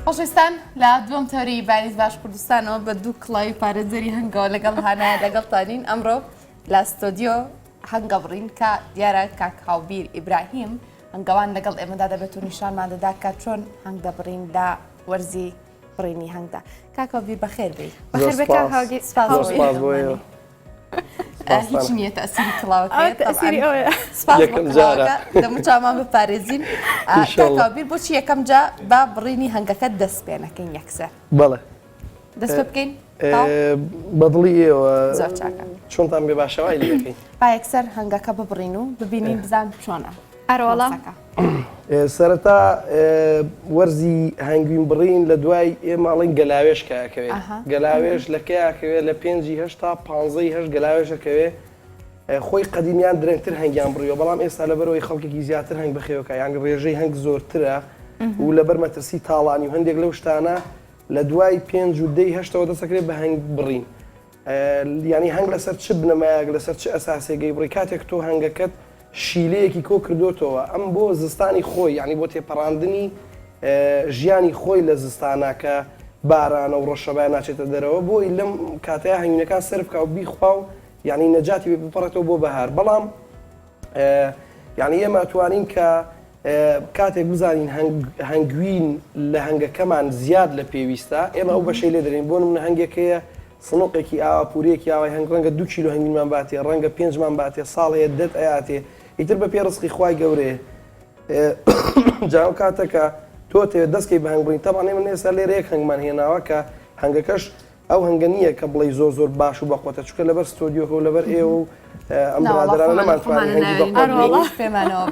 خۆشەویستان لە دووەم تەوری بانیز باش کوردستانەوە بە دوو کڵاوی پارێزەری هەنگەوە لەگەڵ هانایە لەگەڵتانین ئەمڕۆ لە ستۆدیۆ هەنگە بڕین کە دیارە کاک هاوبیر ئیبراهیم هەنگەوان لەگەڵ ئێمەدا دەبێت و نیشانمان دەدا کە چۆن هەنگ دەبڕین لە وەرزی بڕینی هەنگدا. کاک هاوبیر بەخێر بێ. بەخێر بێ کاک هاوبیر. سپاس بۆ هیچ نییە تەسیری کڵاوەکە سپاس بۆ کڵاوەکە دەمو چامان بپارێزین. کاک هاوبیر بۆچی یەکەم جا بە بڕینی هەنگەکەت دەست پێ نەکەین یەکسەر؟ بەڵێ دەست پێ بکەین بەدڵی ئێوە زۆر چاکە چۆنتان بێ باشەوای لێ بکەین با یەکسەر هەنگەکە ببڕین و ببینین بزان چۆنە. ئەرۆڵە سەرەتا وەرزی هەنگوین بڕین لە دوای ئێماڵین گەلاوێش کاکەوێت گەلاوێش لە کەیاکەوێت لە 5 تا 15 گەلاوێشەکەوێ خۆی قەدیمیان درەنگتر هەنگیان بڕیەوە بەڵام ئێستا لەبەرەوەی خەڵکێکی زیاتر هەنگ بەخێوەکە یان ڕێژەی هەنگ زۆرترە و لەبەر مەترسی تاڵانی و هەندێک لەو شتانە لە دوای 5 و 10 دەسەکرێت بە هەنگ بڕین. ینی هەنگ لەسەر چ بنەمایەک لەسەر چ ئەساسێگەی بڕی کاتێک تۆ هەنگەکەت شیلەیەکی کۆ کردوتەوە ئەم بۆ زستانی خۆی یعنی بۆ تێپەڕاندنی ژیانی خۆی لە زستانە کە بارانە و ڕۆژشەبای ناچێتە دەرەوە بۆی لەم کاتەیە هەنگوینەکان سەرفکە و بیخوا و یعنی نەجاتی بپەڕێتەوە بۆ بەهار بەڵام یعنی ئێمە ئەتوانین کە کاتێک بزانین هەنگوین لە هەنگەکەمان زیاد لە پێویستە ئێمە ئەو بەشەی لێ دەرین بۆ نمونە هەنگێکەیە سنووقێکی ئاوا پورێکی ئاوای هەنگ ڕەنگە 2 کیلۆ هەنگوینمان باتێ ڕەنگە 5مان باتێ ساڵ هەیە 10 ئەیاتێ ئیتر بە پێ ڕزقی خوای گەورەیە جاو کاتەکە تۆ تەوێت دەستکەی بە هەنگبڕین تەبعاً ئێمە ئێستا لێرە یەک هەنگمان هێناوە کە هەنگەکەش ئەو هەنگە نییە کە بڵێ زۆر باش و بەخۆتە چونکە لەبەر ستۆدیۆکە و لەبەر ئێوە و ئەم برادرانە نەمانتوانین هەنگی بەخۆ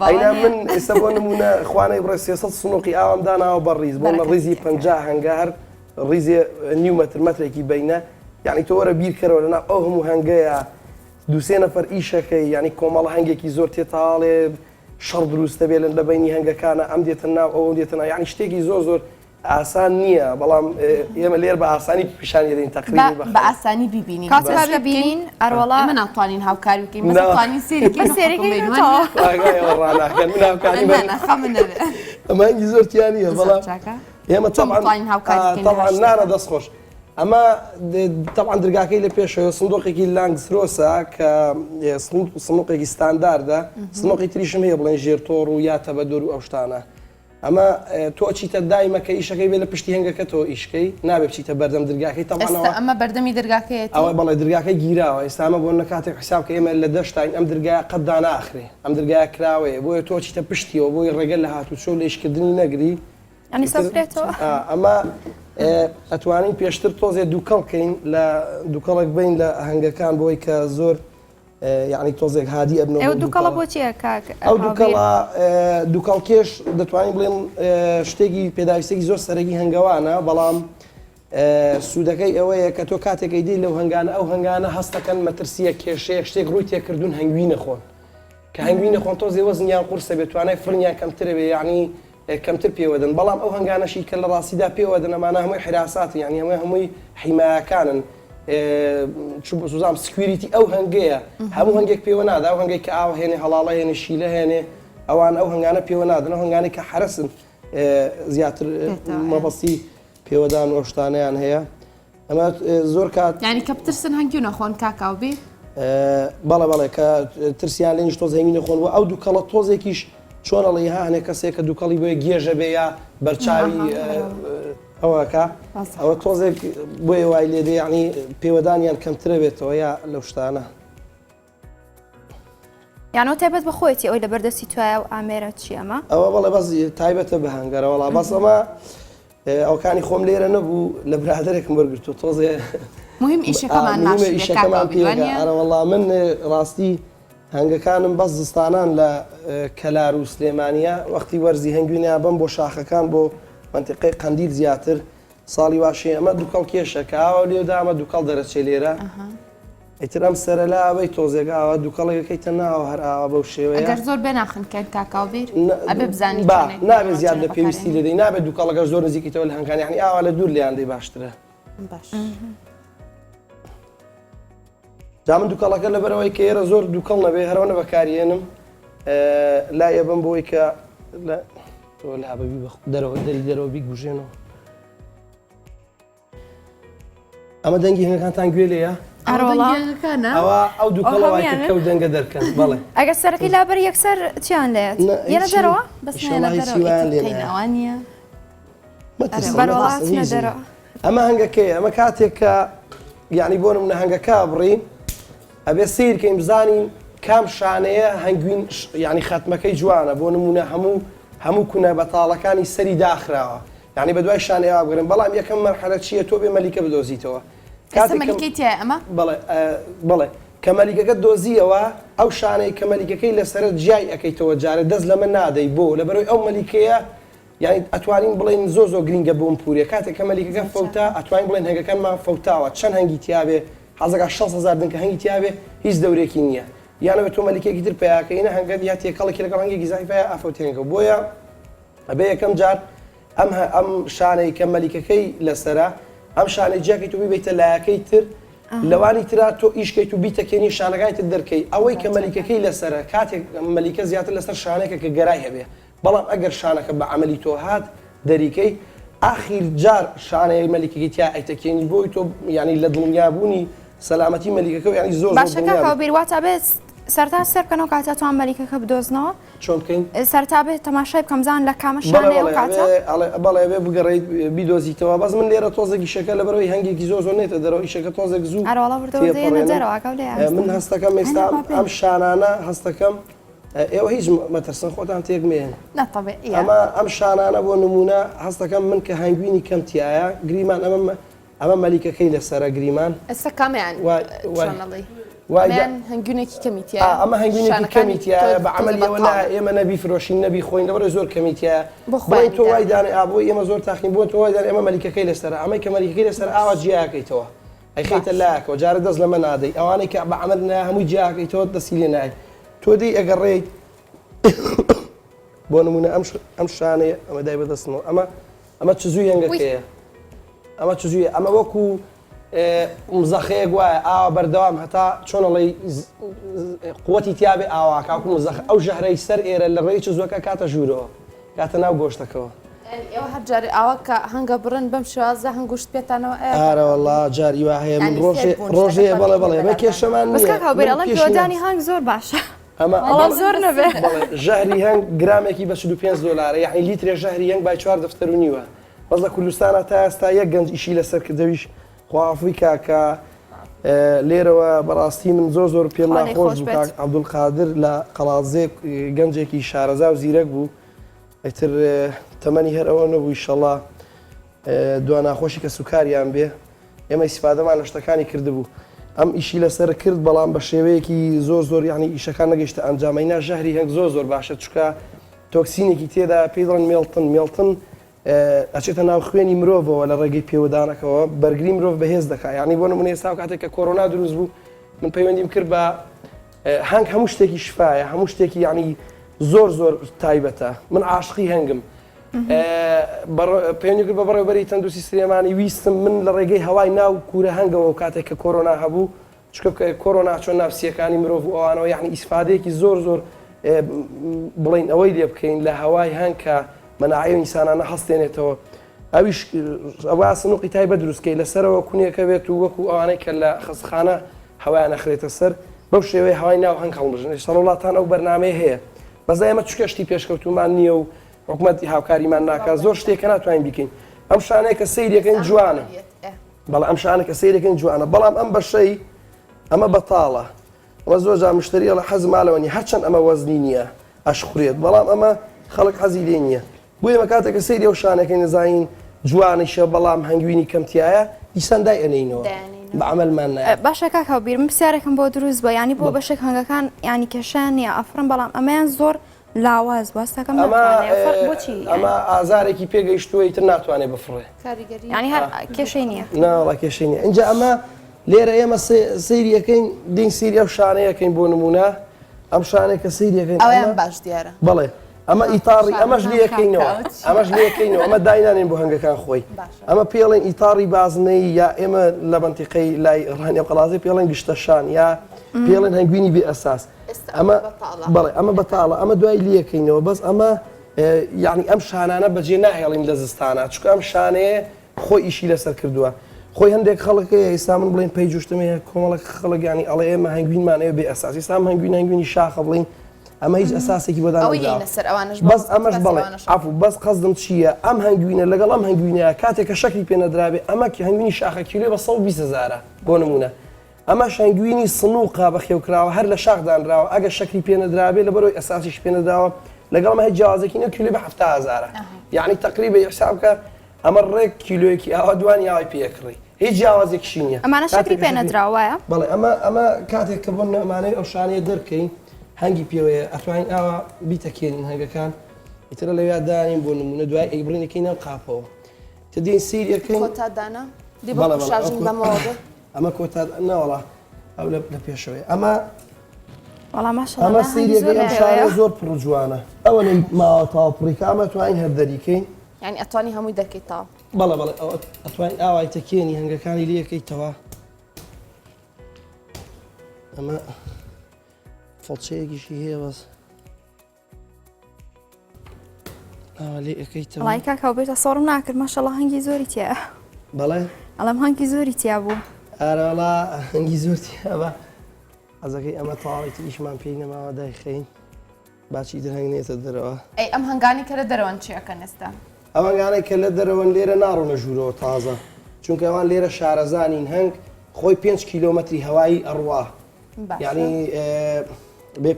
ئەینا من ئێستا بۆ نمونە خوانەی بڕێ 300 سنووقی ئاوام داناوە بە ڕیز بۆ لە ڕیزی 50 هەنگە هەر ڕیزێ نیو مەترێکی بینە یعنی تۆ وەرە بیرکەرەوە لەناو ئەو هەموو هەنگەیە دووسێ نەفەر ئیشەکەی ینی کۆمەڵە هەنگێکی زۆر تێتاڵێ شەڕ دروستە بێت لە بینی هەنگەکانە ئەم دێتە ناو ئەو دێتە ناو یعنی شتێکی زۆر ئاسان نییە بەڵام ئێمە لێر بە ئاسانی پیشانی دەین تەقریبا بە ئاسانی ببینین کاتێک ببینین ئەرۆڵە ئەمە ناتوانین هاوکاری بکەین مەتوانین سێریکەین ئەمە هەنگی زۆرتیان نییە بەڵام ئێمە تەبعاً نانە دەستخۆش ئەمە تەبعاً درگاکەی لە پێشەوە سندۆقێکی لانگسرۆسە کە سنووقێکی ستانداردە سنووقی تریشم هەیە بڵێن ژێرتۆڕ و یا تەبەدۆر و ئەو شتانە ئەمە تۆ چیتە دایمەکە ئیشەکەی بێ لە پشتی هەنگەکە تۆ ئیشکەی نابێت بچیتە بەردەم درگاکەی تەمانەوە ئەمە بەردەمی درگاکەیە ئەوە بەڵێ درگاکەی گیراوە ئێستامە بۆ نەکاتێک حساب کە ئێمە لە دەشتین ئەم درگایە قەتدا ناخرێ ئەم درگایە کراوەیە بۆیە تۆ چیتە پشتیەوە بۆی ڕێگە لە هاتوچۆ لە ئیشکردنی نەگری ئەنی سەفرێتەوە ئەمە ئەتوانین پێشتر تۆزێ دووکەڵکەین لە دووکەڵێک بین لە هەنگەکان بۆی کە زۆر یعنی تۆزێک هادی ئەبنەوە ئەو دووکەڵە بۆچیە کاک ئەو دووکەڵە دووکەڵکێش دەتوانین بڵێن شتێکی پێداویستێکی زۆر سەرەکی هەنگەوانە بەڵام سوودەکەی ئەوەیە کە تۆ کاتێکی دی لەو هەنگانە ئەو هەنگانە هەستەکەن مەترسیە کێشەیە شتێک ڕووی تێکردون هەنگوینە خۆن کە هەنگوینە خۆن تۆزێ وەزنیان قورسە بێت توانای فرنیان کەمترە بێ یعنی کەمتر پێوەدەن بەڵام ئەو هەنگانەشی کە لە ڕاستیدا پێوەدەن ئەمانە هەمووی حراساتی یعنی هەمووی حیمایەکانن سوزام سکوریتی ئەو هەنگەیە هەموو هەنگێک پێوە نادا ئەو هەنگێک کە ئاوە هێنێ هەڵاڵە هێنێ شیلە هێنێ ئەوان ئەو هەنگانە پێوە نادن ئەو هەنگانی کە حرەسن زیاتر مەبەستی پێوەدان و شتانەیان هەیە ئەمە زۆر کات یعنی کە بترسن هەنگی نەخۆن کاکاوبی بەڵێ کە ترسیان لێنیش تۆز هەنگی نەخۆن و ئەو دووکەڵە تۆزێکیش چۆنەڵی هەنێک کەسێک کە دووکەڵی بۆیە گێژە بێ یا بەرچاوی ئەوەکە ئەوە تۆزێک بۆیە وای لێدە یعنی پێوەدانیان کەمترە بێتەوە یا لەو شتانە یانەوە تایبەت بە خۆیەتی ئەوی لە بەردەستی توایە و ئامێرە چی ئەمە ئەوە بەڵێ بەس تایبەتە بە هەنگەرەوەڵا بەس ئەمە ئەوکانی خۆم لێرە نەبوو لە برادێکم وەرگرتو تۆزێ مهم ئیشەکەمان ئەرەوەڵا من ڕاستی هەنگەکانم بەس زستانان لە کەلار و سلێمانیە وەختی وەرزی هەنگوینیان بم بۆ شاخەکان بۆ منتیقەی قەندیل زیاتر ساڵی واشەیە ئەمە دووکەڵ کێشە کە ئاوا لێودا ئەمە دووکەڵ دەرەچێ لێرە ئیتر ئەم سەرەلا ئەوەی تۆزێک ئاوا دووکەڵێکەکەیتە ناوە هەر ئاوا بەو شێوەیە ئەگەر زۆر بێناخنکەن کاکاوبیر ئەبێ بزانین نابێت زیاد لە پێویستی لێدەی نابێت دووکەڵەکە زۆر نزیکیتەوە لە هەنگانی یعنی ئاوا لە دوور لێیان دەی باشترە جا من دووکەڵەکە لەبەرەوەی کە ئێرە زۆر دووکەڵ نەبێ هەرەوە نەبەکارێنم لایە بم بۆی کە دەرەوە دەری دەرەوە بیگوژێنەوە ئەمە دەنگی هەنگەکانتان گوێ لێیە ئەڕۆڵا ئەوە ئەو دوو کەڵەوای کە و دەنگە دەرکەن بەڵێ ئەگەر سەرەکەی لابەر یەکسەر چیان لێت یەنە دەرەوە ئەوانە بەرەوەڵات نەدەرەوە ئەمە هەنگەکەی ئەمە کاتێک کە یعنی بۆ نمونە هەنگەکە بڕین ئەبێ سیرکەین بزانین کام شانەیە هەنگوین یعنی خەتمەکەی جوانە بۆ نمونە هەموو کونە بەتاڵەکانی سەری داخراوە یعنی بە دوای شانەیە بگرن بەڵام یەکەم مەرحەلە چییە تۆ بێ مەلیکە بدۆزیتەوە بەڵێ کە مەلیکەکە دۆزیەوە ئەو شانەی کە مەلیکەکەی لەسرە جیای ئەەکەیتەوە جارە دەست لە من نادەی بۆ لەبەرەوەی ئەو مەلیکەیە یعنی ئەتوانین بڵێن زۆ گرینگە بۆم پورێ کاتێک کە مەلیکەکە فەوتا ئەتوانین بڵێن هەنگەکانمان فەوتاوە چەند هەنگی تیاابێ حەزەکە 6,000 دنکە هەنگی تیاابێ هیچ دەورێکی نییە یانەوێت تۆ مەلیکێکی تر پیاکەینە هەنگەت یا تێکەڵێکی لەگەڵ هەنگێکی زایفە ئافەوتێنەکە بۆیە ئەبێ یەکەم جار ئەم شانەی کە مەلیکەکەی لەسرە ئەم شانەی جیاکەیت و بیبیتە لایەکەی تر لەوانی تررا تۆ ئیشکەیت و بیتەکەنی شانەکانی تر دەرکەی ئەوەی کە مەلیکەکەی لەسرە کاتێک مەلیکە زیاتر لەسەر شانێکە کە گەرای هەبێ بەڵام ئەگەر شانەکە بە عملی تۆ هات دەریکەی ئاخیر جار شانەیە مەلیکەکەی تیا ئەیتەکێنی بۆی تۆ ینی لە دڵنیابوونی سەلامەتی مەلیکەکە ینی زۆر باشەکە بیرواتە بێت سەرتا سەرکەنەوە کاتە توان مەلیکەکە بدۆزنەوە چۆن بکەین سەرتا بێت تەماشای بکەمزان لە کامە شانەیە کاتە بەڵێ بێ بگەڕیت بیدۆزیتەوە بەس من لێرە تۆزێکی شەکە لە بەرەوەی هەنگێکی زۆر نێتە دەرەوە ئیشەکە تۆزێک زوو من هەستەکەم ئێستا ئەم شانانە هەستەکەم ئێوە هیچ مەترسن خۆتان تێکمێن ئەمە ئەم شانانە بۆ نمونە هەستەکەم من کە هەنگوینی کەمتیایە گریمان ئەمە مەلیکەکەی لەسرە گریمان ئێستا کامیان هەنگوونێکی کەمیتیە ئەمە هەنگوینێکی کەمیتیایە بە عملیەوە ئێمە نەبی فرۆشین نەبی خۆین لەبەرە زۆر کەمیتیایە بڵێ تۆ وای دانێ ئابووی ئێمە زۆر تاقین بۆ تۆ وای دانێ ئەمە مەلیکەکەی لەسرە ئەمەی کە مەلیکەکەی لەسەر ئاوا جیاکەیتەوە ئەیخەیتە لایەکەوە جارە دەست لەمە نادەی ئەوانەی کە بە عمل نایە هەمووی جیاکەیتەوە دەستی لێ نایە تۆ دەی ئەگەڕێیت بۆ نمونە ئەم شانەیە ئەمە دای بەدەستنەوە ئەمە چزووی هەنگەکەیە ئەمە چزوویە ئەمە وەکو مزەخەیەک وایە ئاوا بەردەوام هەتا چۆنەڵی قووەتی تیاابێ ئاواکاکو مزەخ ئەو ژەهرەی سەر ئێرە لە ڕێی چزوەکە کاتە ژوورەوە کاتە ناو گۆشتەکەەوە ئێوە هەر جارێ ئاوا کە هەنگە بڕن بەم شوازە هەنگوشت پێتانەوە ئارەوەڵا جاری وا هەیە من ڕۆژەیە بەڵێ بە کێشەمان نیەدانی هەنگ زۆر باشە ئەمە زۆر نەبێ ژەهری هەنگ گرامێکی بە 25 دلار یعنی لیترێ ژەهری هەنگ بای 4 دەفتەر و نیوە بەس لە کوردستانە تا ئێستا یەک گەنج ئیشی لەسەر کردەویش خوافوی کاکە لێرەوە بەڕاستی من زۆر پێم ناخۆش بوو کاک عەبدولقادر لە قەڵازێ گەنجێکی شارەزا و زیرەک بوو ئیتر تەمەنی هەر ئەوە نەبوو ئیشەڵڵا دوا ناخۆشی کە سوکاریان بێ ئێمە ئیسفادەمان لە شتەکانی کردبوو ئەم ئیشی لەسەر کرد بەڵام بە شێوەیەکی زۆر یعنی ئیشەکان نەگەیشتە ئەنجامەینا ژەهری هەنگ زۆر باشە چکە تۆکسینێکی تێدا پێی دەڵێن مێڵتن ئەچێتە ناو خوێنی مرۆڤەوە لە ڕێگەی پێوەدانەکەەوە بەرگری مرۆڤ بەهێز دەکات یعنی بۆ نمونە ئێستا کاتێک کە کۆرۆنا دروست بوو من پەیوەندیم کرد بە هەنگ هەموو شتێکی شفایە هەموو شتێکی یعنی زۆر تایبەتە من عاشقی هەنگم پەیوەندی کرد بە بەڕێوەبەری تەندروستی سلێمانی ویستم من لە ڕێگەی هەوای ناو کوورە هەنگەوە کاتێک کە کۆرۆنا هەبوو چکە کۆرۆنا چۆن ناوسیەکانی مرۆڤ و ئەوانەوە یعنی ئیسفادەیەکی زۆر بڵین ئەوەی لێ بکەین لە هەوای هەنگ کە مەناعی ئینسانانە هەستێنێتەوە ئەویش ئەوە سنووقی تایبە دروستکەی لەسەرەوە کونیەکە بێت و وەکو ئەوانەی کە لە خەستخانە هەوایان نەخرێتە سەر بەو شێوەیە هەوای ناو هەنگ هەڵبژن وڵاتان ئەو بەرنامەیە هەیە بەزای ئەمە چکەشتی پێشکەوتومان نییە و حکومەتی هاوکاریمان ناکات زۆر شتێکە ناتوانین بیکەین ئەم شانەیە کە سەیرەکەین جوانە بەڵام ئەم شانە کە سەیرەکەین جوانە بەڵام ئەم بەشەی ئەمە بەتاڵە ئەمە زۆر جا مشتری لە حەز ماڵەوەنی هەرچەند ئەمە وەزنی نییە ئەشخورێت بەڵام ئەمە خەڵک حەزی لێ نییە بۆ ئێمە کاتێککە سەیری ئەو شانەکەی نزانین جوانیشە بەڵام هەنگوینی کەمتیایە دیسان دای ئەنینەوە بە عملمان نایە باشە کاکەوە بیر من پرسیارێکم بۆ دروست بە ینی بۆ بەشێک هەنگەکان ینی کێشیان نیە ئەفرن بەڵام ئەمەیان زۆر لاواز واستەکەم بۆچی ئەمە ئازارێکی پێگەیشتووە تر ناتوانێت بفڕێ ینی هەر کێشەی نییە ناوڵا کێشەی نییە اینجا ئەمە لێرە ئێمە سەیریەکەین دین سیری ئەو شانەیەکەین بۆ نمونە ئەم شانێک کە سەیریەکەین ئەویان باش دیارە بەڵێ ئەمە ئیتاڕی ئەمەش لەکەینەوە ئەمە داینانین بۆ هەنگەکان خۆی ئەمە پێڵێن ئیتاڕی بازنەی یا ئێمە لە بەنتیقەی لای ڕانیا قەڵازی پێڵێن گشتەشان یا پێڵێن هەنگوینی بێ ئەساس بەڵێ ئەمە بەتاڵە ئەمە دوای لەکەینەوە بەس ئەمە یعنی ئەم شانانە بەجێ ناهێڵین لە زستانە چکە ئەم شانەیە خۆی ئیشی لەسەر کردووە خۆی هەندێک خەڵکەیە ئێستا من بڵێن پێی جوشتمەیە کۆمەڵک خەڵک ینی ئەڵێ ئێمە هەنگوینمانەیە بێ ئەساس ئێستا هەنگوینی شاخە بڵین ئەمە هیچ ئەساسێکی بەس ئەمەش بڵێ ئافو بەس قەزدم چییە ئەم هەنگوینە لەگەڵ ئەم هەنگوینەیە کاتێککە شەکری پێنەدرابێ ئەمە هەنگوینی شاخە کیلۆ بە 120,000 بۆ نمونە ئەمە هەنگوینی سنووقا بە خێوکراوە هەر لە شاخدانراوە ئەگە شەکری پێنەدرابێ لە بەرەوەی ئەساسیش پێنەداوە لەگەڵ هیچ جیاوازێکی نە کیلۆ بە 70,000 یعنی تقریبا حسابکە ئەمە ڕێک کیلۆیەکی ئاوا دوان یاوای پێکڕی هیچ جیاوازێکیشی نییە ئەمانە شەکری پێنەدراوەیە بەڵێ ئەمە کاتێک کە بۆن ئەمانەی ئەو شانەیە دەرکەین هەنگی پێوەیە ئەتوانین ئاوا بیتەکێنین هەنگەکان ئیترە لەوێ دانین بۆ نمونە دوای ئەیبڕینەکەی ناو قاپەوە تدین سیریەکەین ئەمە کۆتا ناوەڵا ئەو لە پێشەوەی ئەمە سیریەکەی ئەم شانە زۆر پڕجوانە ئەوە ماوە تاوا پڕیکە ئەمە توانین هەردەریکەین یعنی ئەتوانی هەمووی دەکەیتەوە بەڵێ ئەتوانین ئاوای تەکێنی هەنگەکانی لەکەیتەوە ئەمە فڵچەیەکیشی هەیە بەس لێ ئەەکەیتەوە وڵای کاکاو بێتە سۆڕم ناکرد ماشەڵڵا هەنگی زۆری تیا بەڵێ ئەڵەم هەنگی زۆری تیا بوو ئارەڵا هەنگی زۆر تیابە ئەزەکەی ئەمە تاڵێتی ئیشمان پێی نەماوە دایخەین باچی دەهنگێتە دەرەوە ئەی ئەم هەنگانی کە لە دەرەوەن چیەکەن ئێستا ئەم هەنگانەی کە لە دەرەوەن لێرە ناڕۆنە ژوورەوە تازە چونکە ئەوان لێرە شارەزانین هەنگ خۆی 5 کیلۆمەتری هەوایی ئەڕوا یعنی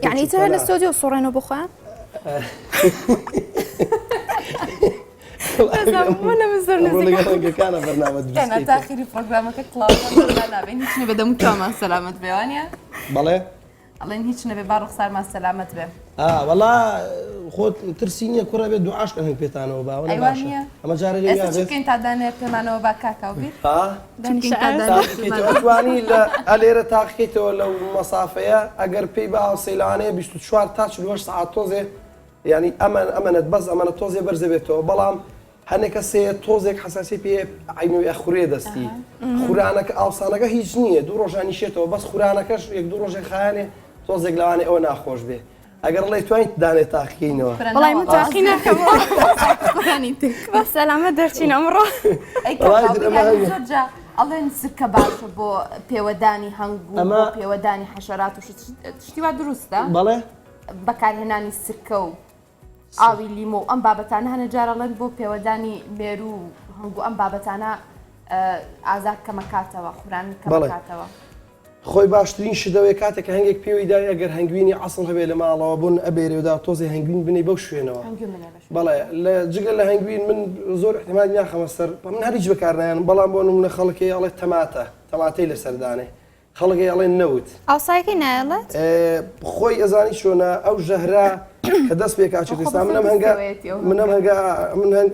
یعنی تر لە ستۆدیۆ سۆڕێنەوە بخۆیان ڕۆڵەکانە بەرنامە کەنە تاخیری پرۆگرامەکە کڵاوە نابێن هیچ نەبێ دەمو چامان سەلامەت بێوانە بەڵێ ئەڵێن هیچ نەبێ با ڕوخسارمان سەلامەت بێ وەڵا خۆت ترسی نییە کوڕە بێت دوعاش هەنگ پێتانەوە باوە ئەمە جارە لێ ئێستاکەین تا دانێ پێمانەوە با کاکاو بیر ئەتوانی لە ئەلێرە تاقییتەوە لەو مەسافەیە ئەگەر پێی با هەوسەیلانەیە 24 تا 48 ساعت تۆزێ ینی ئەمەنت بەس ئەمەە تۆزێ بەرزە بێتەوە بەڵام هەنێکە سێ تۆزێک حساسی پێ عینەوەی خوێ دەستی خورانەکە ئاوسانەکە هیچ نییە دوو ڕۆژانی شێتەوە بەس خورانەکەش یەک دوو ڕۆژێک خایانێ تۆزێک لەوانێ ئەوە ناخۆش بێ ئەگەر لەی توانیت دانێت تاقیینەوە بەڵای من تاقی ناکەمەوە بە سەلامەت دەرچین ئەمڕۆ ئەڵێن سکە باشە بۆ پێوەدانی هەنگوو بۆ پێوەدانی حەشەرات و شتی وا دروستە بەڵێ بەکارهێنانی سکە و ئاوی لیمۆ ئەم بابەتانە هەنە جارەڵێن بۆ پێوەدانی مێرو و هەنگوو ئەم بابەتانە ئازاد کەمەکاتەوە خوران کەمەکاتەوە خۆی باشترین شدەوەی کاتێک کە هەنگێک پێوی دای ئەگەر هەنگوینی عەسڵ هەبێ لە ماڵەوە بوون ئەبێرێدا تۆزی هەنگوین بنێ بەو شوێنەوە بەڵێ لە جگە لە هەنگوین من زۆر احتیمال ناخەمە سەر من هەریچ بەکارنیان بەڵام بۆ نمونە خەڵکی ئەڵێ تەماتەی لەسەردانێ خەڵکی ئەڵێ نەوت ئاوسایەکەی نایڵێت خۆی ئەزانی چۆنە ئەو ژەهرا کە دەست پێ کاچێت ئێستا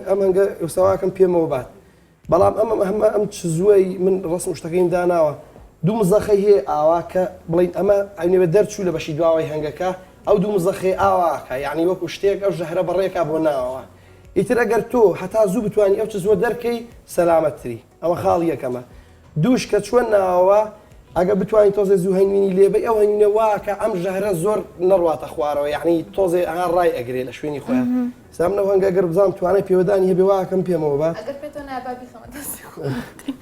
ئەم هەنگە ئێستاواکەم پێمەوە بات بەڵام ئەم چ زوۆی من ڕسم شتەکەیم داناوە دوو مزەخەی هەیە ئاوا کە بڵین ئەمە ئەینێ دەرچوو لە بەشی دواوای هەنگەکە ئەو دوو مزەخەی ئاواکە یعنی وەکو شتێک ئەو ژەهرە بەڕێکا بۆ ناوەوە ئیتر ئەگەر تۆ هەتا زوو بتوانانی ئەو چ زووە دەرکەی سەلامەتتری ئەمە خاڵ یەکەمە دووش کە چوە ناوەوە ئەگە بتوانین تۆزێ زوو هەنگوینی لێبەی ئەو هەنگوینە واکە ئەم ژەهرە زۆر نەڕواتە خوارەوە یعنی تۆزێ ئەها ڕای ئەگرێ لە شوێنی خۆیان سامنەوە هەنگە گەر بزانم توانای پێوەدانی هەبێ واکەم پێمەوە بات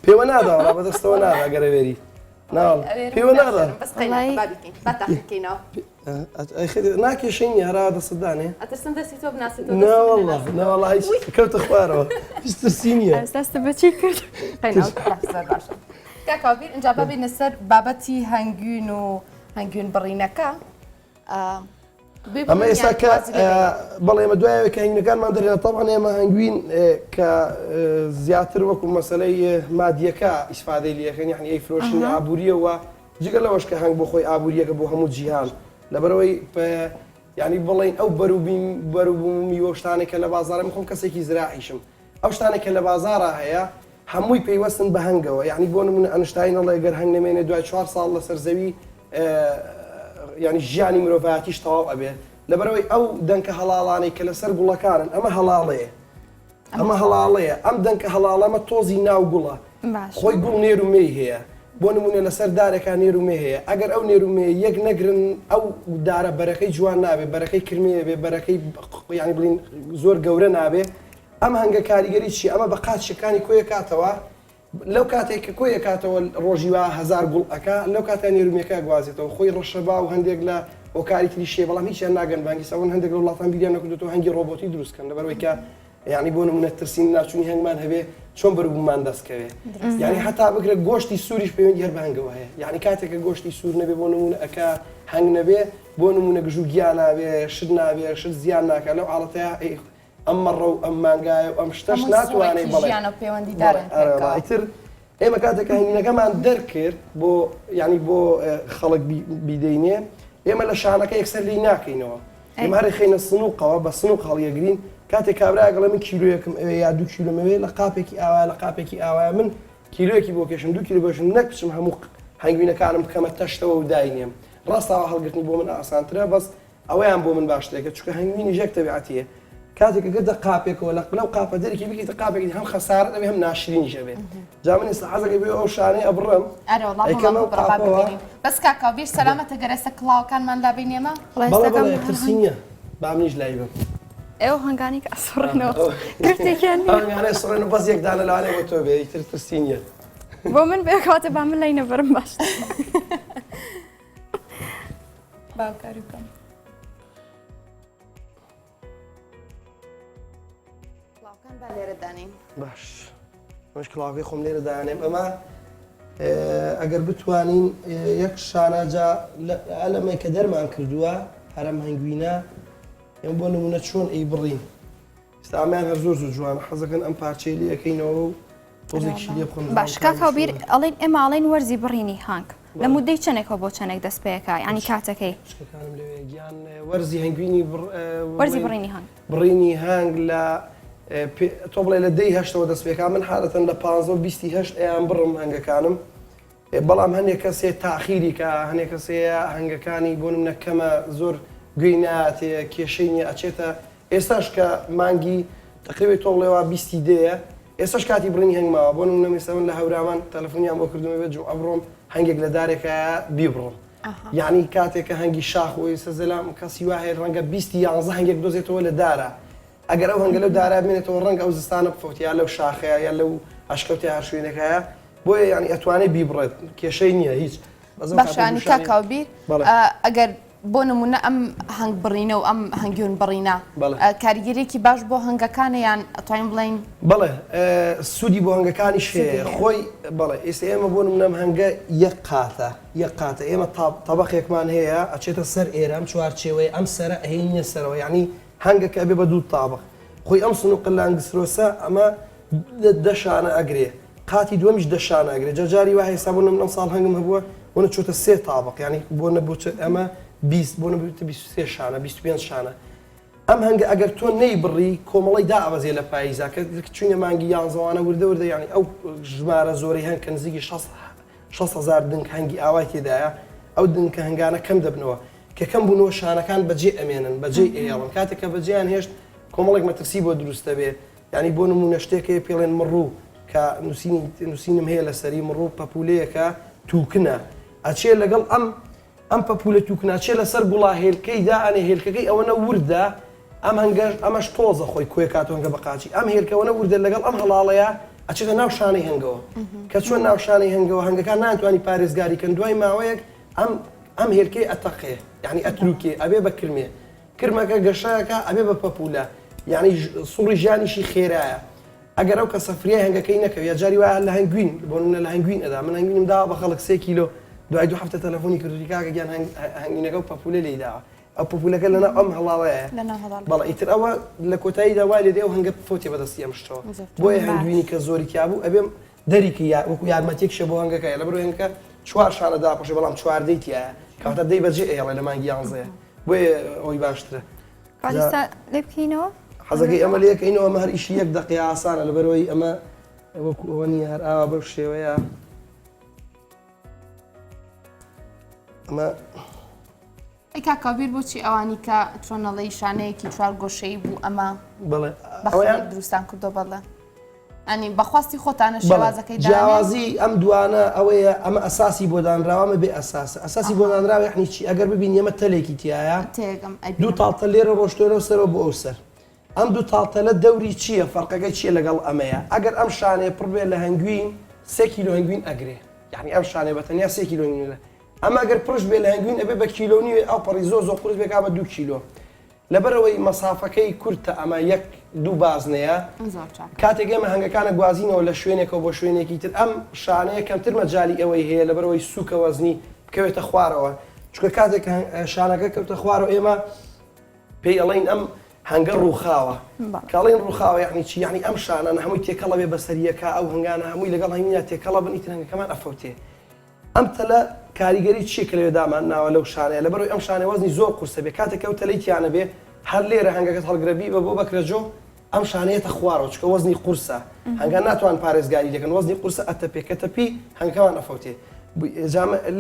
پێوە ناداوە بەدەستەوە نادا گەرەوێری پێوە نادا ناکێشینی هەرا دەسەدانێ ناوەڵ کەوتە خوارەوە هیچ ترسی نییە دەستە بەچی کرد کاکاوبیر اینجا ببینە سەر بابەتی هەنگوین و هەنگوین بڕینەکە ئەمە ئێستا کە بەڵێ ئێمە دوایەوە کە هەنگوینەکانمان دەرێنە تەڵان ئێمە هەنگوین کە زیاتر وەکو مەسەلەی مادیەکە ئیسفادەی لەکەن یعنی ئەی فرۆشتنی ئابووریەوە جگە لەوەش کە هەنگ بۆ خۆی ئابووریەکە بۆ هەموو جیهان لەبەرەوەی یعنی بڵێن ئەو بەروبوومی وە شتانێک کە لە بازارە خۆم کەسێکی زراعیشم ئەو شتانێک کە لە بازارە هەیە هەمووی پەیوەستن بە هەنگەوە یعنی بۆ نمونە ئەنشتاین ئەڵێ گەر هەنگ نەمێنێ دوای 4 ساڵ لەسەر زەوی یعنی ژیانی مرۆڤایەتیش تەواو ئەبێت لەبەرەوەی ئەو دەنکە هەڵاڵانەی کە لەسەر گوڵەکانن ئەمە هەڵاڵەیە ئەم دەنکە هەڵاڵەمە تۆزی ناو گوڵە خۆی گوڵ نێرومەی هەیە بۆ نمونە لەسەر دارێکان نێرومێ هەیە ئەگەر ئەو نێرومێ یەک نەگرن ئەو دارە بەرەکەی جوان نابێ بەرەکەی کرمێ بێ بەرەکەی یعنی بڵین زۆر گەورە نابێ ئەم هەنگە کاریگەری چی ئەمە بە قات شەکانی کۆیە کاتەوە لەو کاتێک کە کۆی کاتەوە ڕۆژی وا 1000 گوڵ ئەکا لەو کاتە نێرومەکە گوازێتەوە خۆی ڕەشەبا و هەندێک لە هۆکاری تری شێ بەڵام هیچیان ناگەن بانگی سەون هەندێک لە وڵاتان بیریان نەکردێتەوە هەنگی ڕۆبۆتی دروستکەن لەبەرەوەی کە یعنی بۆ نمونە ترسین ناچوونی هەنگمان هەبێ چۆن بەروبوومان دەستکەوێ یعنی هەتا بگرێت گۆشتی سووریش پەیوەندی هەر بە هەنگەوە هەیە یعنی کاتێککە گۆشتی سوور نەبێ بۆ نمونە ئەکا هەنگ نەبێ بۆ نمونە گژوو گیان نابێ شت نابێ شت زیان ناکە لەو حاڵەتەیە ئەم مەڕە و ئەم مانگایە و ئەم شتەش ناتوانێت بەڵێتر ئێمە کاتێکە هەنگینەکەمان دەرکرد بۆ ینی بۆ خەڵک بیدەینێ ئێمە لە شانەکە یەکسەر لی ناکەینەوە ئێمە هەر خێنە سنووقەوە بە سنووق هەڵیەگرین کاتێک کابراگەڵە من کیلویەکم ئەوێ یا 2 کیلومەوێ لە قاپێکی ئاوایە لە قاپێکی ئاوایە من کیلویەکی بۆ کێشم 2 کیلو بۆشم نەکچم هەموو هەنگوینەکانم بکەمە تەشتەوە و داینێم ڕاستەوە هەڵگرتنی بۆ من ئاسانترە بەس ئەوەیان بۆ من باشترێکە چونکە هەنگوینی ژێک تەبیعەتیە کاتێک گەردە قاپێکەوە لەو قاپە دەرێکی بکەیتە قاپێکی هەم خەسارە دەبێ هەم ناشرینیشە بێت جا من ئێستا حەزەکەی بێ ئەو شانەی ئەبڕم بەس کاکاوبیر سەلامەتە گەرەستە کڵاوەکانمان لابینێمە بەڵێ ترسینە با منیش لای بم ئێوە هەنگانی کە ئەسڕێنەوە گرتێکیان هەنگانەی سڕێن بەس یەکدانە لەوانێ بۆ تۆ بێ ئیتر ترسینە بۆ من بێکاتە با من لای نەبەرم باش باوکاری بکەم کڵاوەکان با لێرە دانین باش مش کڵاوەکەی خۆم لێرە دانێم ئەمە ئەگەر بتوانین یەک شانەجا ئەلەمەی کە دەرمان کردووە هەرم هەنگوینە ئێمە بۆ نمونە چۆن ئەی بڕین ئێستامیان هەر زۆر زۆر جوانە حەزەکەن ئەم پارچەی لێ ئەەکەینەوە و تۆزێکی لێ بخۆن باش کاکاوبیر ئەڵێن ئێمە ئاڵێن وەرزی بڕینی هانگ لە مودەی چەندێکەوە بۆ چەندێک دەست پێەکە ینی کاتەکەی شتەکانم لەوێ گیان وەرزی هەنگوینی وەرزی بڕینی هانگ بڕینی هەنگ لە تۆ بڵێ لە 10 دەست پێکا من حالەتەن لە 15 ئەیان بڕم هەنگەکانم بەڵام هەندێک کەسێ تاخیری کە هەندێک کەسێ هەنگەکانی بۆ نمونە کەمە زۆر گوێی ناتێ کێشەی نیە ئەچێتە ئێستاش کە مانگی تقریبێت تۆ بڵێەوە 20 دەیە ئێستاش کاتی بڕنی هەنگماوە بۆ نمونە ئێستا من لە هەورامان تەلەفۆنیان بۆ کردومە بێت جو ئەبڕۆم هەنگێک لە دارێکە بیبڕۆم یعنی کاتێککە هەنگی شاخ و ئێستا زەلام کەسی وا هەیە ڕەنگە 20 هەنگێک دۆزێتەوە لە دارە ئەگەر ئەو هەنگە لەو دارا بێنێتەوە ڕەنگە ئەو زستانە بفۆتیا لەو شاخەیە یا لەو ئەشکەوتی هەر شوێنێکەیە بۆیە ینی ئەتوانێت بیبڕێت کێشەی نییە هیچ باشانی کاکاوبیر ئەگەر بۆ نمونە ئەم هەنگ بڕینە و ئەم هەنگیون بڕینە کاریگەرێکی باش بۆ هەنگەکانیان ئەتوانین بڵین بڵێ سوودی بۆ هەنگەکانی شێ خۆی بڵێ ئێستا ئێمە بۆ نمونەم هەنگە یەک قاتە ئێمە تەبەقێکمان هەیە ئەچێتە سەر ئێرە ئەم چوارچێوەی ئەم سەرە ئەهێنیە سەرەوە یعنی هەنگەکە بێ بە 2 تابق خۆی ئەم سنووق لانگسرۆسە ئەمە 10 شانە ئەگرێ قاتی دووەمیش 10 شانە ئەگرێ جارجاری وای حساب بۆ ئەم ساڵ هەنگم هەبووە بۆنە چۆتە 3 تابق ینی بۆ نەبوو ئەمە 20 بۆ نەبووتە 23 شانە 25 شانە ئەم هەنگە ئەگەر تۆ نەی بڕی کۆمەڵی دائەوەزێ لە پاییزا کە چونە مانگی یانزەوانە وردە وردە ینی ئەو ژمارە زۆری هەنگ کە نزیکی 6,000 دنگ هەنگی ئاوای تێدایە ئەو دنکە هەنگانە کەم دەبنەوە کە کەم بوونەوە شانەکان بەجێ ئەمێنن بەجێ ئێڵن کاتێککە بەجێیان هێشت کۆمەڵێک مەترسی بۆ دروستە بێ ینی بۆ نمونە شتێکەیە پێڵێن مڕوو کە نووسینم هەیە لەسەری مڕوو پەپولەیەکە تووکنە ئەچێ لەگەڵ ئەم پەپولە تووکناچێ لەسەر گوڵا هێلکەیدا ئەنێ هێلکەکەی ئەوەنە وردە ئەم هەنگەش ئەمەش تۆزە خۆی کوێ کاتۆنگە بەقاچی ئەم هێلکەوەنە وردە لەگەڵ ئەم هەڵاڵەیە ئەچێتە ناو شانەی هەنگەوە کە چۆن ناو شانەی هەنگەوە هەنگەکان ناتوانانی پارێزگاریکەن دوای ماوەیەک ئەم هێلکەی ئەتەقێ یعنی ئەتروکێ ئەبێ بە کرمێ کرمەکە گەشایەکە ئەبێ بە پەپولە یعنی سوڕی ژیانیشی خێرایە ئەگەر ئەو کە سەفریای هەنگەکەی نەکەوێت یا جاری وایە لە هەنگوین بۆ لە هەنگوین ئەدا من هەنگوینم داوە بە خەڵک 3 کیلۆ دوای 2 هەفتە تەلەفۆنی کردوری کاکە گیان هەنگوینەکە و پەپولە لێداوە ئەو پەپولەکە لەناو ئەم هەڵاڵەیە بەڵێ ئیتر ئەوە لە کۆتاییدا وای لێدێ و هەنگە فۆتی بەدەستی ئەم شتەوە بۆیە هەنگوینی کە زۆری کیابوو ئەبێم دەریکە وەکو یارمەتێک شە بۆ هەنگەکەی لەبەر هەنگەکە 4 شانە داپۆشێ بەڵام 4 تایە کەواتە 10 بەجێ ئێڵێ لە مانگی 11 بۆیە ئەوی باشترە لێ بکەینەوە حەزەکەی ئەمە لەکەینەوە ئەمە هەر ئیشی 1 دقیقە ئاسانە لەبەرەوەی ئەمە وەکو ئەوە نیە هەر ئاوا بەو شێوەیە ئەمە کاکاوبیر بۆچی ئەوانی کە چۆنەڵی شانەیەکی 4 گۆشەی بوو ئەمە بڵێ بەخۆیان دروستان کردو بەڵێ ئەنی بەخواستی خۆتانە شێوازەکەی جیاوازی ئەم دوانە ئەوەیە ئەمە ئەساسی بۆ دانراوەمە بێ ئەساسی بۆ دانراوە یعنی چی ئەگەر ببین ئێمە تەلێکی تایە دوو تاڵتە لێرە ڕۆشتۆرە و سەرەوە بۆ ئەو سەر ئەم دوو تاڵتەلە دەوری چییە فەرقەکەی چییە لەگەڵ ئەمەیە ئەگەر ئەم شانەیە پڕ بێ لە هەنگوین 3 کیلۆ هەنگوین ئەگرێ یعنی ئەم شانێ بەتەنیا 3 کیلۆ لە ئەمە ئەگەر پڕش بێ لە هەنگوین ئەبێ بە کیلۆ نیوێ ئەو پەڕی زۆر قورس بێکا بە 2 کیلۆ لەبەرەوەی مەسافەکەی کورتە ئەمە 1-2 بازنەیە کاتێک ئێمە هەنگەکانە گوازینەوە لە شوێنێکەوە بۆ شوێنێکی تر ئەم شانەیە کەمتر مەجای ئەوەی هەیە لەبەرەوەی سووکە وەزنی بکەوێتە خوارەوە چکە کاتێک شانەکە کەوتە خوارەوە ئێمە پێی ئەڵین ئەم هەنگە ڕووخاوە کاڵین ڕووخاوە یعنی چی یعنی ئەم شانانە هەمووی تێکەڵە بێ بەسەریەکە ئەو هەنگانە هەمووی لەگەڵ هەمینە تێکەڵە بن ئیترەنگەکەمان ئەفەوتێ ئەم تەلە کاریگەری چیکە لەوێ دامان ناوە لەو شانەیە لەبەرەوەی ئەم شانێ وەزنی زۆر قورسە بێ کاتێک ئەو تەلەیتیانە بێ هەر لێرە هەنگەکەت هەڵگرەبی بە بۆ بەکرەجۆ ئەم شانەیەتە خوارەوە چکە وەزنی قورسە هەنگان ناتوان پارێزگاری دەکەن وەزنی قورسە ئەتەپێ کە تەپی هەنگەکەمان ئەفەوتێ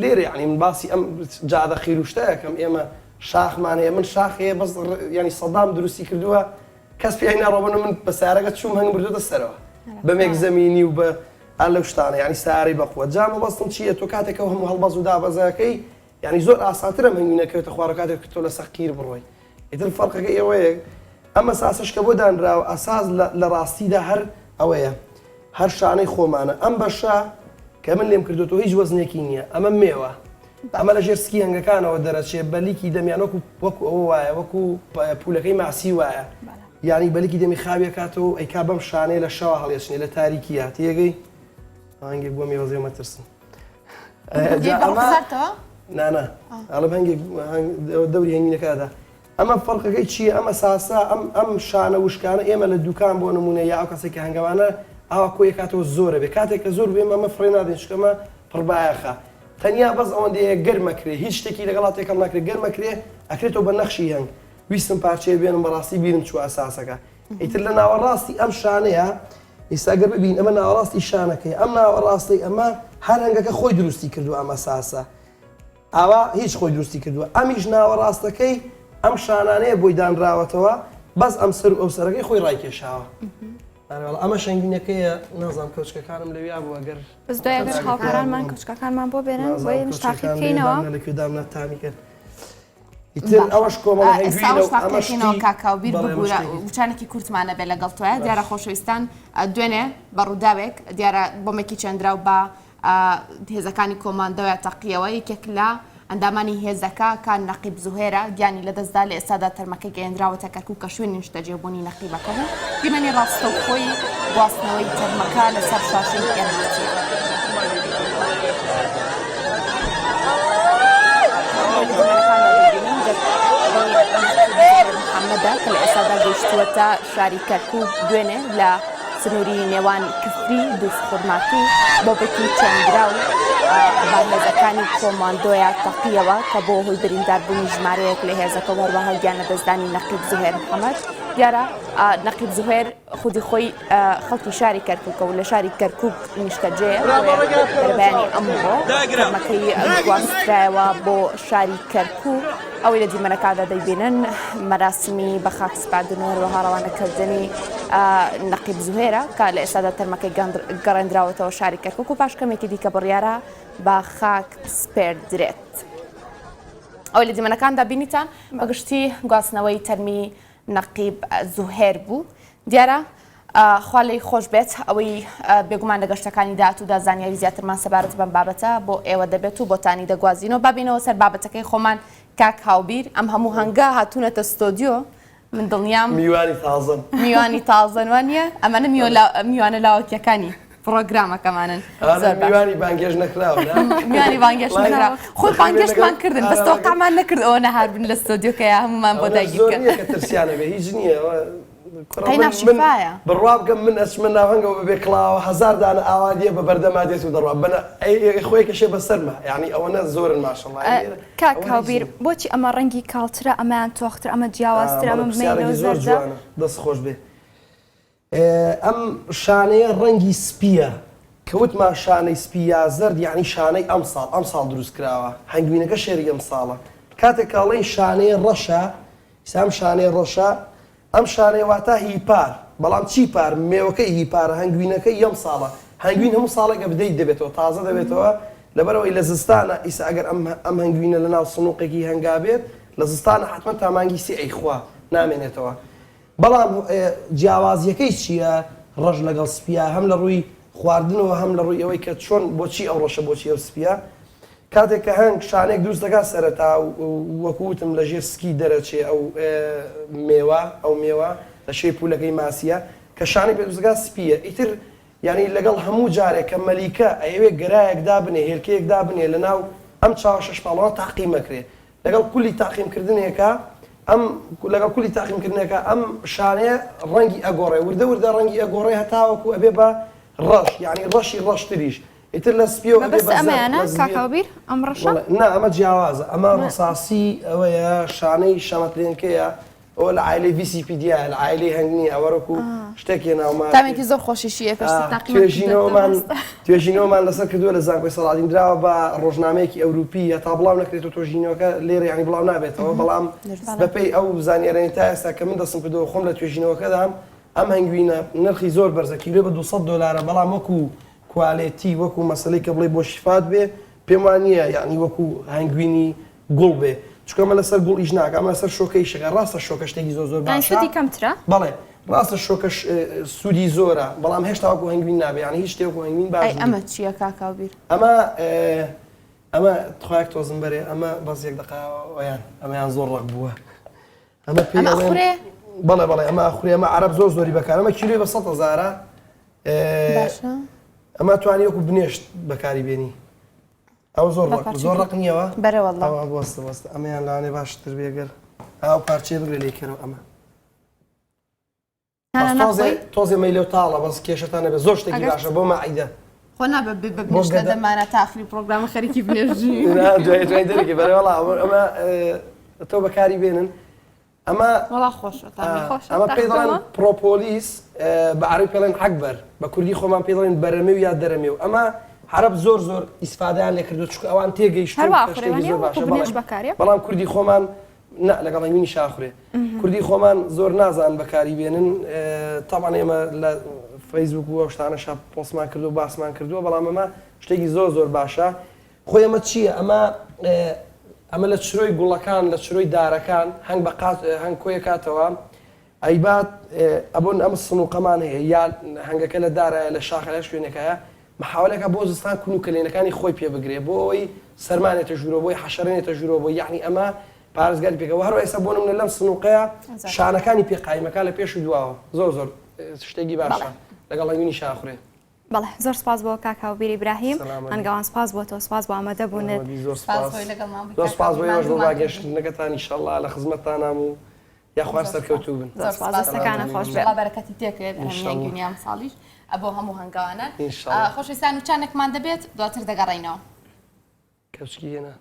لێرە یعنی من باسی ئەم جادە خیروشتەیەکەم ئێمە شاخمان هەیە من شاخەیە بەس ینی سەدام دروستی کردووە کەس پێی ناڕۆبن من بە سارەکە چوم هەنگ بردوتە سەرەوە بەمێک زەمینی و بە لەو شتانە ینی ساری بەخوە جامە بەستم چییە تۆ کاتێکە هەموو هەڵبەز و دابەزەکەی ینی زۆر ئاسانترە هەنگینەکەوێتە خوارە کاتێک تۆ لە سەقیر بڕۆی ئیتر فەرقەکە ئێوەیە ئەمە ساسەشکە بۆ دانراوە ئاساس لە ڕاستیدا هەر ئەوەیە هەر شانەی خۆمانە ئەم بەشە کە من لێم کردوەوە هیچ وەزنێکی نییە ئەمە مێوە ئەمە لە ژێر سکی هەنگەکانەوە دەرەچێت بەلیکی دەمیان وەکو ئەوە وایە وەکو پولەکەی ماسی وایە ینی بەلیکی دەمی خاویە کاتەوە ئەیکا بەم شانەیە لە شەوە هەڵێشنێ لە تاریکیە تێگەی هەنگێک بۆ میوەزێ مەترسن نانە ئەڵە هەنگێک دەوری هەنگینەکەدا ئەمە فەرقەکەی چییە ئەمە ساسا ئەم شانە وشکانە ئێمە لە دوکان بۆ نمونە یا ئەو کەسێکی هەنگاوانە ئاوا کۆیە کاتەوە زۆرە بێ کاتێک کە زۆر بێم ئەمە فڕێ نادێن شکەمە پڕبایەخە تەنیا بەس ئەوەندەیە گەرمەکرێ هیچ شتێکی لەگەڵا تێکەڵ ناکرێت گەرمەکرێ ئەکرێتەوە بە نەخشی هەنگ ویستم پارچەیە بێنم بەڕاستی بیرم چوە ئەساسەکە ئیتر لە ناوەڕاستی ئەم شانەیە ئێستاگەر ببین ئەمە ناوەڕاستی شانەکەی ئەم ناوەڕاستی ئەمە هەر هەنگەکە خۆی دروستی کردووە ئەمە ساسە ئاوا هیچ خۆی دروستی کردووە ئەمیش ناوەڕاستەکەی ئەم شانانەیە بۆی دانراوەتەوە بەس ئەم سەر و ئەو سەرەکەی خۆی ڕایکێشاوە ئەمە شەنگینەکەیە نازانم کەوچکەکانم لەویا بووە گەر بەس دوایەگەر هاوکارانمان کەوچکەکانمان بۆ بێنن بۆ شتاقی بکەینەوە لەکوێدام ناتامی کرد ئیتر ئەوەش کۆمەڵی هەنگوینەوە کاکاوبیر بگورە وچانێکی کورتمانە بێ لەگەڵ تۆە دیارە خۆشەویستان دوێنێ بە ڕووداوێک دیارە بۆمێکی چەندراو بە هێزەکانی کۆماندەوە تەقیەوە یەکێک لە ئەندامانی هێزەکە کان نەقیب زوهێرە گیانی لەدەستدا لە ئێستادا تەرمەکەی گەیەنراوەتە کەرکووک کە شوێنی نیشتەجێبوونی نەقیبەکە بوو دیمەنی ڕاستە و خۆی گواستنەوەی تەرمەکە لەسەر شاشەی ئێرانەتی محەممەدە کە لە ئێستادا گەیشتووەتە شاری کەرکووک دوێنێ لە سنووری نێوان کفری دووسخورماتی بۆ بەکی چەندرا و بارهێزەکانی کۆماندۆیە تەقیەوە کە بۆ هۆی برینداربوونی ژمارەیەک لە هێزەکە وەروەها گیانە دەستدانی نەقیب زوهێر محەممەد دیارە نەقیب زوهێر خودی خۆی خەڵکی شاری کەرکووکە و لە شاری کەرکووک نیشتەجێ بەیانی ئەمڕۆ تەرمەکەی گواسترایەوە بۆ شاری کەرکووک ئەوەی لە دیمەنەکەدا دەیبینن مەراسمی بە خاک سپاردنەوە وەروەها ڕەوانەکردنی نەقیب زوهێرە کە لە ئێستادا تەرمەکەی گەڕێنراوەتەوە شاری کەرکووک و پاشکەمێکی دیکە بڕیارە بە خاک سپێردرێت ئەوەی لە دیمەنەکاندا بینیتان بەگشتی گواستنەوەی تەرمی نەقیب زوهێر بوو دیارە خواڵی خۆش بێت ئەوەی بێگومان لە گەشتەکانی داهاتوودا زانیاری زیاترمان سەبارەت بەم بابەتە بۆ ئێوە دەبێت و بۆتانی دەگوازینەوە بابینەوە سەر بابەتەکەی خۆمان کاک هاوبیر ئەم هەموو هەنگە هاتوونەتە ستۆدیۆ من دڵنیام میوانی تازن وانە ئەمانە میوانە لاوەکیەکانی پرۆگرامەکەمانن میوانی بانگێژ نەکراوە میوانی بانگێش نەکراوە خۆی بانگێشتمان کردن بەس تۆقعمان نەکرد ئەوە نەهار بن لە ستۆدیۆکەیە هەمومان بۆ داگیرکە ترسیانە بێ هیچ نییە بڕوا بکەم من ئەچمە ناوهەنگەوە بەبێ کڵاوە هەزار دانە ئاوادیە بە بەردەما دێت و دەڕوا بنە خۆی کەشێ بەسەرمە یعنی ئەوەنە زۆرن ماشەڵڵا کاک هاوبیر بۆچی ئەمە ڕەنگی کاڵترە ئەمەیان تۆختر ئەمە جیاوازتر ئەمە بمێنەوە زۆر دەست خۆش بێ ئەم شانەیە ڕەنگی سپیە کەوتمان شانەی سپی یا زەرد یعنی شانەی ئەم ساڵ دروست کراوە هەنگوینەکە شێری ئەم ساڵە کاتێک کاڵەی شانەیە ڕەشە ئیسام شانەی ڕەشە ئەم شانەیە واتە هیپار بەڵام چی پار مێوەکەی هیپارە هەنگوینەکەی یەم ساڵە هەنگوین هەموو ساڵێکە بدەیت دەبێتەوە تازە دەبێتەوە لەبەرەوەی لە زستانە ئیسا ئەگەر ئەم هەنگوینە لە ناو سنووقێکی هەنگابێت لە زستانە حتممە تامانگی سی ئەیخوا نامێنێتەوە بەڵام جیاوازیەکەی چییە ڕەش لەگەڵ سپیا هەم لە ڕووی خواردنەوە هەم لە ڕووی ئەوەی کە چۆن بۆچی ئەو ڕۆژە بۆچی ئەو سپیە کاتێک کە هەنگ شانێک دروست دەکات سەرەتا وەکوتم لە ژێر سکی دەرەچێ ئەو مێوە لە شێ پولەکەی ماسیە کە شانێک پێ دروستەکات سپیە ئیتر ینی لەگەڵ هەموو جارێک کە مەلیکە ئەوێ گرایەکدا بنێ هێلکەیەکدا بنێ لە ناو ئەم چاوە شەشپاڵەوە تاقیمەکرێ لەگەڵ کولی تاقیمکردنێکە لەگەڵ کولی تاقیمکردنێکە ئەم شانەیە ڕەنگی ئەگۆڕێ وردە ڕەنگی ئەگۆڕێ هەتاوەکو ئەبێ بە ڕەش یعنی ڕەشی ڕەشتریش ئیتر لە سپیەوە بەس ئەمەیانە کاکاوبیر ئەم ڕەشە نا ئەمە جیاوازە ئەمە ڕەساسی ئەوەیە شانەی شەمەترێنکەیە ئەوە لە عایلەی VCPDیە لە عایلەی هەنگنی ئەوەرەکو شتێکی ناومان تامێکی زۆر خۆشیشیە توێژینەوەمان لەسەر کردووە لە زانکۆی سەڵاتین درراوە بە ڕۆژنامەیەکی ئەوروپی تا بڵاو نەکرێت و تۆژینەوەکە لێرە ینی بڵاو نابێتەوە بەڵام بەپێی ئەو زانیێرەی تا ئێستا کە من دەستم کردەوە خۆم لە توێژینەوەکەدام ئەم هەنگوینە نرخی زۆر بەرزە کیلۆ بە $200 بەڵام وەکو کوالێتی وەکو مەسلەی کە بڵێ بۆ شیفات بێ پێم وانە یعنی وەکو هەنگوینی گوڵ بێ چکەمە لەسەر گوڵ ئیش ناکە ئەمە لەسەر شۆکەی شەکە ڕاستە شۆکە شتێکی زۆر باشە سوودی کەمترە بەڵێ ڕاستە شۆکەش سوودی زۆرە بەڵام هێشتا وەکو هەنگوین نابێ ینی هیچ شتێک وەکو هەنگوین باش ئەمە چییە کاکاوبیر ئەمە تخوایەک تۆزم بەرێ ئەمە بەس یەک دقایان ئەمەیان زۆر ڕق بووە ئەمە پێ بەڵێ ئەمە خوێ ئەمە عەرەب زۆر زۆری بەکار ئەمە کیلۆی بە 100,000 ئەمە توانی وەکو بنێشت بەکاری بێنی ئەو زۆر ڕق نییەوە بەرەوەڵڵ ئەمەیان لاانێ باشتر بێگەر ئەو پارچێ بگرێ لێکەرەوە ئەمە تۆزێ مەیلێ تاڵە بەس کێشتانە بێ زۆر شتێکی باشە بۆ مەعیدە خۆ نابێ بنیشتە دەمانە تاخری پرۆگرامە خەریکی بنێژی دوای دەرێکی بەرەوەڵ ئەمە تۆ بەکاری بێنن ئەمە ئەمە پێ دەڵێن پرۆپۆلیس بە عەرەبی پێڵێن حەکبەر بە کوردی خۆمان پێ دەڵێن بەرەمێ و یا دەرەمێ و ئەمە عەرەب زۆر ئیسفادەیان لێ کردو چکە ئەوان تێگەیشتن شتێکی زۆر باشە بەڵام کوردی خۆمان لەگەڵ هەنگوینی شاخورێ کوردی خۆمان زۆر نازان بەکاری بێنن تاوان ئێمە لە فەیسبوک و ئەو شتانەش پۆستمان کردو و باسمان کردووە بەڵام ئەمە شتێکی زۆر باشە خۆی ئەمە چییە ئەمە لە چرۆی گوڵەکان لە چرۆی دارەکان هەنگ بە هەنگ کۆیە کاتەوە ئەیبات ئەبوون ئەم سنووقەمان هەیە یا هەنگەکە لە دارە لە شاخە لە شوێنەکەیە محاولەکە بۆ زستان کلێنەکانی خۆی پێ بگرێ بۆ ئەوی سەرمانێتە ژوورۆ بۆی حەشەرێنێتە ژوورۆ بۆ یعنی ئەمە پارێزگاری پێکەوە هەروە ئێستا بۆ نمونە لەم سنووقەیە شانەکانی پێقایمەکان لە پێش و دواوە زۆر شتێکی باشە لەگەڵ هەنگوینی شاخورێ بەڵێ زۆر سپاس بۆ کاکاوبیر ئیبراهیم هەنگاوان سپاس بۆ تۆ سپاس بۆ ئامادەبوونت زۆر سپاس بۆ ئێوەش بۆ باگەشتنەکەتان ئینشەڵڵا لە خزمەتتانام و یاخوار سەرکەوتوو بن دەستەکانە خۆش بێ بەرەکەتی تێکرێت هەمیان ساڵیش ئەبۆ هەموو هەنگاوانە خۆشویستان و چانێکمان دەبێت دواتر دەگەڕێینەوە کەچکی هێنا